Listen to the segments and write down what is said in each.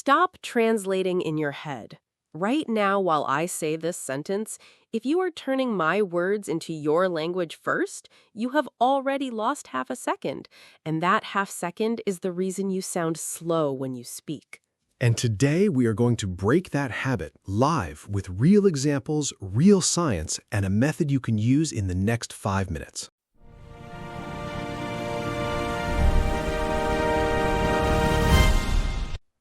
Stop translating in your head. Right now, while I say this sentence, if you are turning my words into your language first, you have already lost half a second, and that half second is the reason you sound slow when you speak. And today we are going to break that habit live with real examples, real science, and a method you can use in the next 5 minutes.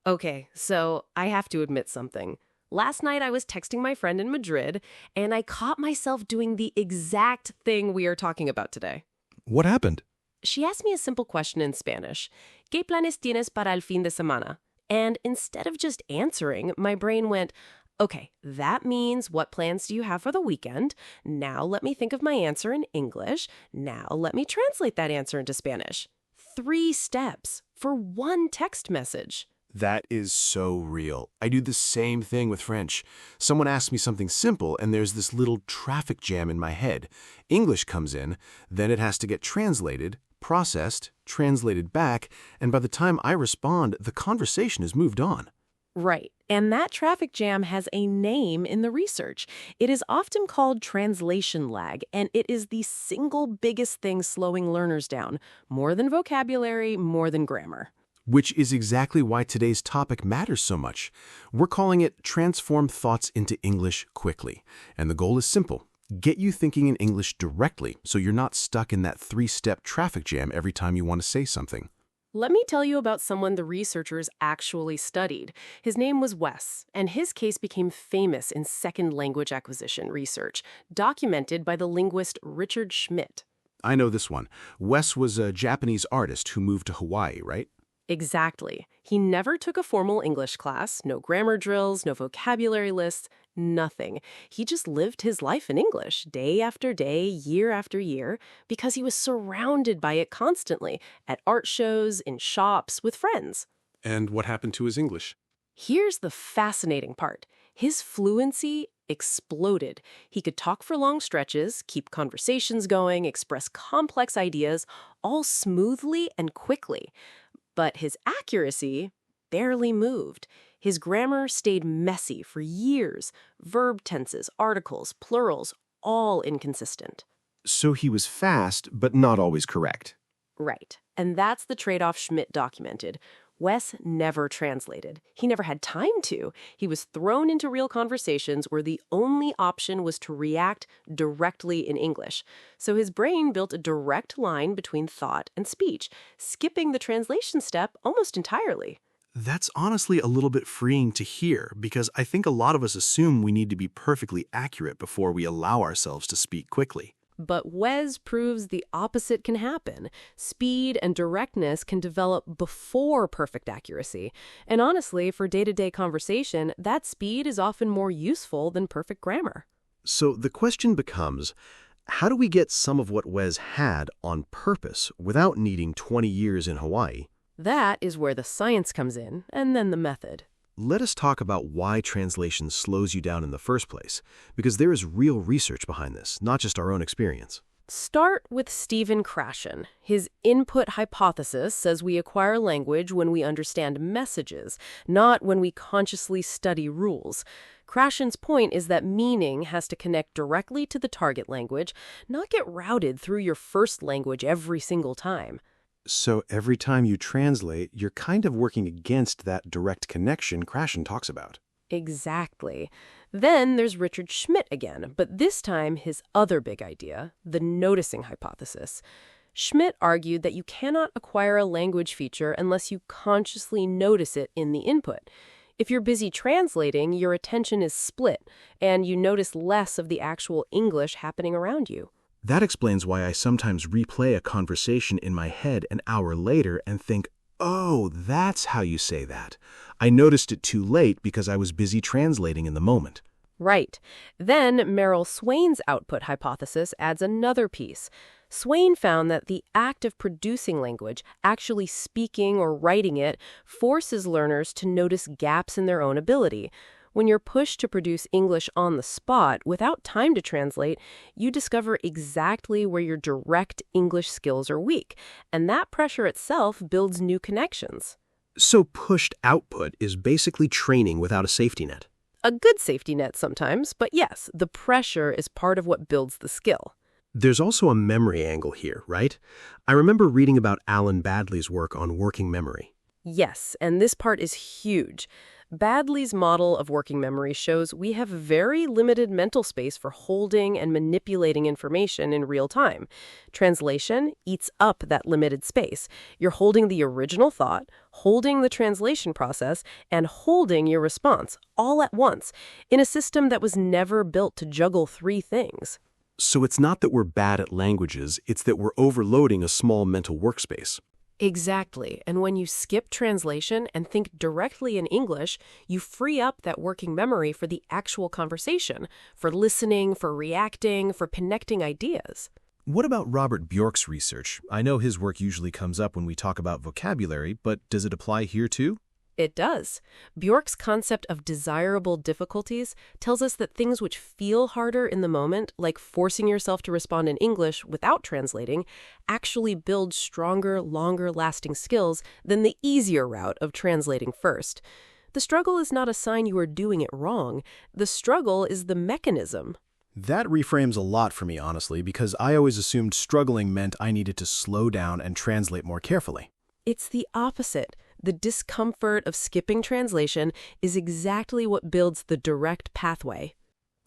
Okay, so I have to admit something. Last night I was texting my friend in Madrid, and I caught myself doing the exact thing we are talking about today. What happened? She asked me a simple question in Spanish. ¿Qué planes tienes para el fin de semana? And instead of just answering, my brain went, okay, that means what plans do you have for the weekend? Now let me think of my answer in English. Now let me translate that answer into Spanish. 3 steps for one text message. That is so real. I do the same thing with French. Someone asks me something simple, and there's this little traffic jam in my head. English comes in, then it has to get translated, processed, translated back, and by the time I respond, the conversation has moved on. Right. And that traffic jam has a name in the research. It is often called translation lag, and it is the single biggest thing slowing learners down, more than vocabulary, more than grammar. Which is exactly why today's topic matters so much. We're calling it Transform Thoughts into English Quickly. And the goal is simple. Get you thinking in English directly so you're not stuck in that 3-step traffic jam every time you want to say something. Let me tell you about someone the researchers actually studied. His name was Wes, and his case became famous in second language acquisition research, documented by the linguist Richard Schmidt. I know this one. Wes was a Japanese artist who moved to Hawaii, right? Exactly. He never took a formal English class, no grammar drills, no vocabulary lists, nothing. He just lived his life in English, day after day, year after year, because he was surrounded by it constantly, at art shows, in shops, with friends. And what happened to his English? Here's the fascinating part. His fluency exploded. He could talk for long stretches, keep conversations going, express complex ideas, all smoothly and quickly. But his accuracy barely moved. His grammar stayed messy for years. Verb tenses, articles, plurals, all inconsistent. So he was fast, but not always correct. Right. And that's the trade-off Schmidt documented. Wes never translated. He never had time to. He was thrown into real conversations where the only option was to react directly in English. So his brain built a direct line between thought and speech, skipping the translation step almost entirely. That's honestly a little bit freeing to hear, because I think a lot of us assume we need to be perfectly accurate before we allow ourselves to speak quickly. But Wes proves the opposite can happen. Speed and directness can develop before perfect accuracy. And honestly, for day-to-day conversation, that speed is often more useful than perfect grammar. So the question becomes, how do we get some of what Wes had on purpose without needing 20 years in Hawaii? That is where the science comes in, and then the method. Let us talk about why translation slows you down in the first place, because there is real research behind this, not just our own experience. Start with Stephen Krashen. His input hypothesis says we acquire language when we understand messages, not when we consciously study rules. Krashen's point is that meaning has to connect directly to the target language, not get routed through your first language every single time. So every time you translate, you're kind of working against that direct connection Krashen talks about. Exactly. Then there's Richard Schmidt again, but this time his other big idea, the noticing hypothesis. Schmidt argued that you cannot acquire a language feature unless you consciously notice it in the input. If you're busy translating, your attention is split, and you notice less of the actual English happening around you. That explains why I sometimes replay a conversation in my head an hour later and think, oh, that's how you say that. I noticed it too late because I was busy translating in the moment. Right. Then Swain's output hypothesis adds another piece. Swain found that the act of producing language, actually speaking or writing it, forces learners to notice gaps in their own ability. When you're pushed to produce English on the spot without time to translate, you discover exactly where your direct English skills are weak, and that pressure itself builds new connections. So pushed output is basically training without a safety net. A good safety net sometimes, but yes, the pressure is part of what builds the skill. There's also a memory angle here, right? I remember reading about Alan Baddeley's work on working memory. Yes, and this part is huge. Baddeley's model of working memory shows we have very limited mental space for holding and manipulating information in real time. Translation eats up that limited space. You're holding the original thought, holding the translation process, and holding your response all at once in a system that was never built to juggle three things. So it's not that we're bad at languages, it's that we're overloading a small mental workspace. Exactly. And when you skip translation and think directly in English, you free up that working memory for the actual conversation, for listening, for reacting, for connecting ideas. What about Robert Bjork's research? I know his work usually comes up when we talk about vocabulary, but does it apply here too? It does. Bjork's concept of desirable difficulties tells us that things which feel harder in the moment, like forcing yourself to respond in English without translating, actually build stronger, longer-lasting skills than the easier route of translating first. The struggle is not a sign you are doing it wrong. The struggle is the mechanism. That reframes a lot for me, honestly, because I always assumed struggling meant I needed to slow down and translate more carefully. It's the opposite. The discomfort of skipping translation is exactly what builds the direct pathway.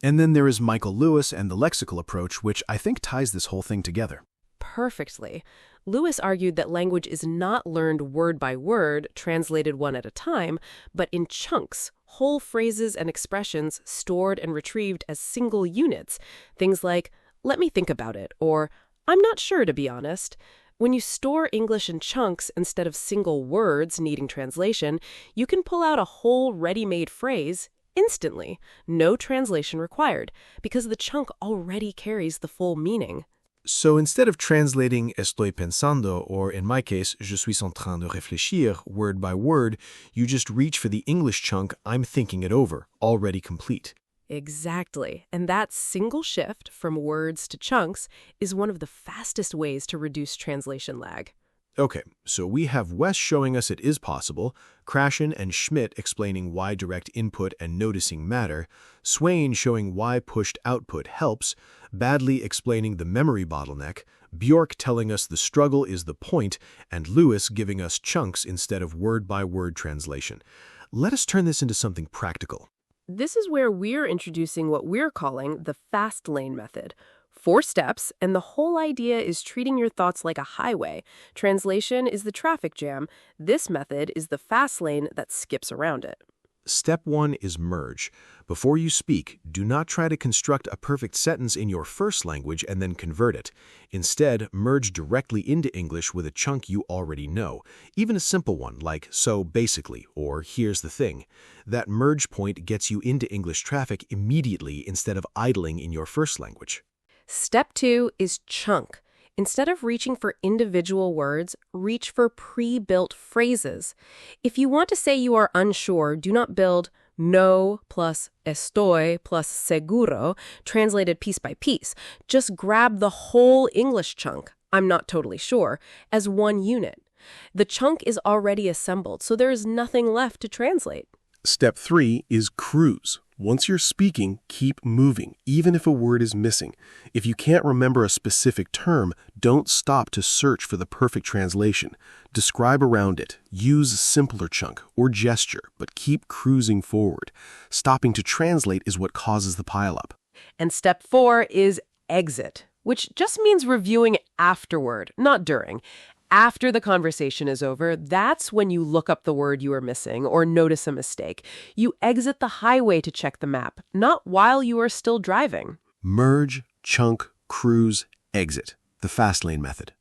And then there is Michael Lewis and the lexical approach, which I think ties this whole thing together. Perfectly. Lewis argued that language is not learned word by word, translated one at a time, but in chunks, whole phrases and expressions stored and retrieved as single units. Things like, "Let me think about it," or "I'm not sure, to be honest." When you store English in chunks instead of single words needing translation, you can pull out a whole ready-made phrase instantly, no translation required, because the chunk already carries the full meaning. So instead of translating estoy pensando, or in my case, je suis en train de réfléchir, word by word, you just reach for the English chunk, I'm thinking it over, already complete. Exactly. And that single shift from words to chunks is one of the fastest ways to reduce translation lag. Okay, so we have Wes showing us it is possible, Krashen and Schmidt explaining why direct input and noticing matter, Swain showing why pushed output helps, Baddeley explaining the memory bottleneck, Bjork telling us the struggle is the point, and Lewis giving us chunks instead of word-by-word translation. Let us turn this into something practical. This is where we're introducing what we're calling the fast lane method. 4 steps, and the whole idea is treating your thoughts like a highway. Translation is the traffic jam. This method is the fast lane that skips around it. Step 1 is merge. Before you speak, do not try to construct a perfect sentence in your first language and then convert it. Instead, merge directly into English with a chunk you already know, even a simple one like so basically or here's the thing. That merge point gets you into English traffic immediately instead of idling in your first language. Step 2 is chunk. Instead of reaching for individual words, reach for pre-built phrases. If you want to say you are unsure, do not build no plus estoy plus seguro, translated piece by piece. Just grab the whole English chunk, I'm not totally sure, as one unit. The chunk is already assembled, so there is nothing left to translate. Step 3 is cruise. Once you're speaking, keep moving, even if a word is missing. If you can't remember a specific term, don't stop to search for the perfect translation. Describe around it, use simpler chunk or gesture, but keep cruising forward. Stopping to translate is what causes the pileup. And step 4 is exit, which just means reviewing afterward, not during. After the conversation is over, that's when you look up the word you are missing or notice a mistake. You exit the highway to check the map, not while you are still driving. Merge, chunk, cruise, exit. The fast lane method.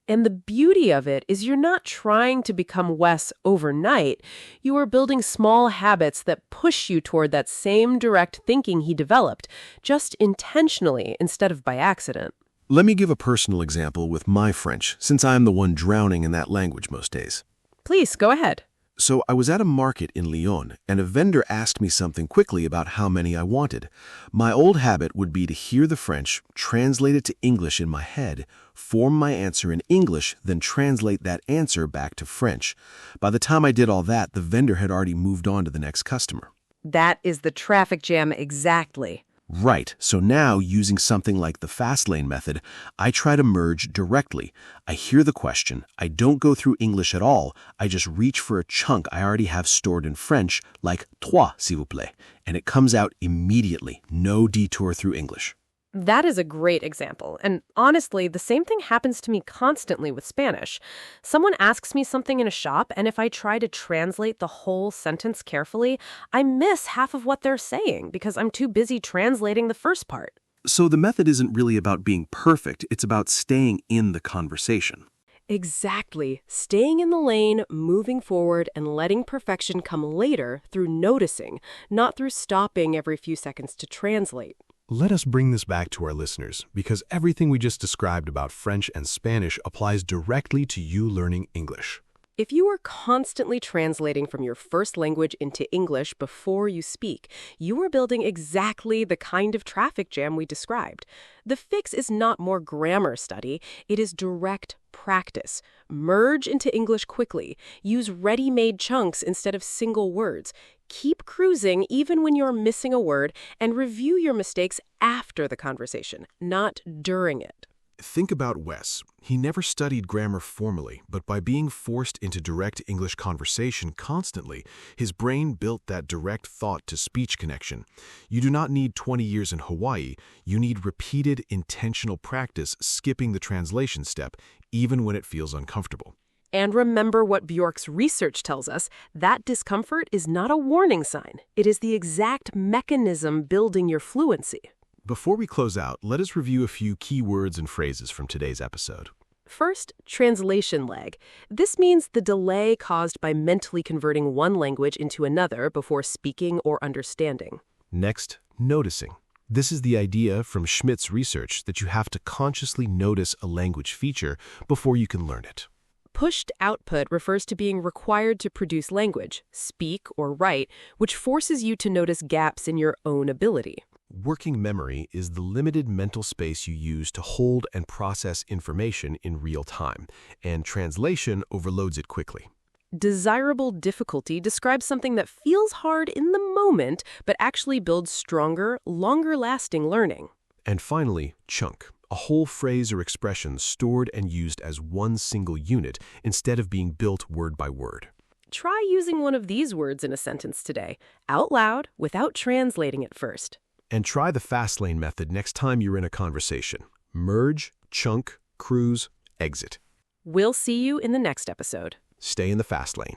And the beauty of it is you're not trying to become Wes overnight. You are building small habits that push you toward that same direct thinking he developed, just intentionally instead of by accident. Let me give a personal example with my French, since I'm the one drowning in that language most days. Please, go ahead. So I was at a market in Lyon, and a vendor asked me something quickly about how many I wanted. My old habit would be to hear the French, translate it to English in my head, form my answer in English, then translate that answer back to French. By the time I did all that, the vendor had already moved on to the next customer. That is the traffic jam exactly. Right, so now, using something like the fast lane method, I try to merge directly. I hear the question, I don't go through English at all, I just reach for a chunk I already have stored in French, like trois, s'il vous plaît, and it comes out immediately, no detour through English. That is a great example. And honestly, the same thing happens to me constantly with Spanish. Someone asks me something in a shop, and if I try to translate the whole sentence carefully, I miss half of what they're saying because I'm too busy translating the first part. So the method isn't really about being perfect, it's about staying in the conversation. Exactly. Staying in the lane, moving forward, and letting perfection come later through noticing, not through stopping every few seconds to translate. Let us bring this back to our listeners, because everything we just described about French and Spanish applies directly to you learning English. If you are constantly translating from your first language into English before you speak, you are building exactly the kind of traffic jam we described. The fix is not more grammar study, it is direct practice. Merge into English quickly. Use ready-made chunks instead of single words. Keep cruising even when you're missing a word, and review your mistakes after the conversation, not during it. Think about Wes. He never studied grammar formally, but by being forced into direct English conversation constantly, his brain built that direct thought-to-speech connection. You do not need 20 years in Hawaii. You need repeated, intentional practice skipping the translation step, even when it feels uncomfortable. And remember what Bjork's research tells us, that discomfort is not a warning sign. It is the exact mechanism building your fluency. Before we close out, let us review a few key words and phrases from today's episode. First, translation lag. This means the delay caused by mentally converting one language into another before speaking or understanding. Next, noticing. This is the idea from Schmidt's research that you have to consciously notice a language feature before you can learn it. Pushed output refers to being required to produce language, speak or write, which forces you to notice gaps in your own ability. Working memory is the limited mental space you use to hold and process information in real time, and translation overloads it quickly. Desirable difficulty describes something that feels hard in the moment, but actually builds stronger, longer-lasting learning. And finally, chunk. A whole phrase or expression stored and used as one single unit instead of being built word by word. Try using one of these words in a sentence today, out loud, without translating it first. And try the fast lane method next time you're in a conversation. Merge, chunk, cruise, exit. We'll see you in the next episode. Stay in the fast lane.